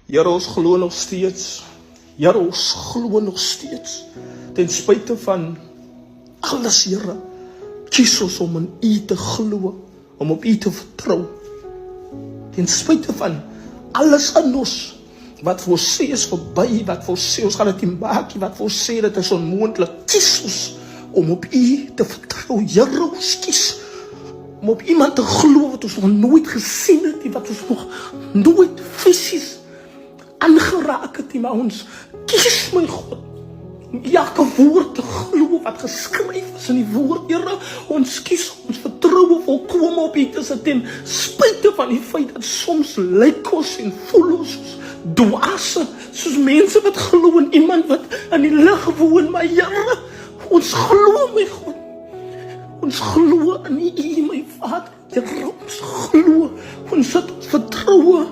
Here, ons glo nog steeds. Here, ons glo nog steeds. Ten spyte van alles, Here, kies ons om in U te glo, om op U te vertrou. Ten spyte van alles in ons, wat vir ons sê is verby, wat vir ons sê ons gaan dit nie maak nie, wat vir ons sê dit is onmoontlik, kies ons om op U te vertrou. Here, ons kies om op iemand te glo wat ons nog nooit gesien het nie, wat ons nog nooit fisies aangeraak het nie, maar ons kies, my God, om elke woord te glo wat geskryf is in die woord. Here, ons kies, ons vertroue volkome op U te sit, ten spyte van die feit dat soms lyk ons en voel ons soos dwaase, soos mense wat glo in iemand wat in die lig woon, maar Here, ons glo, my God, ons glo in U, my Vader. Here, ons glo, ons het vertroue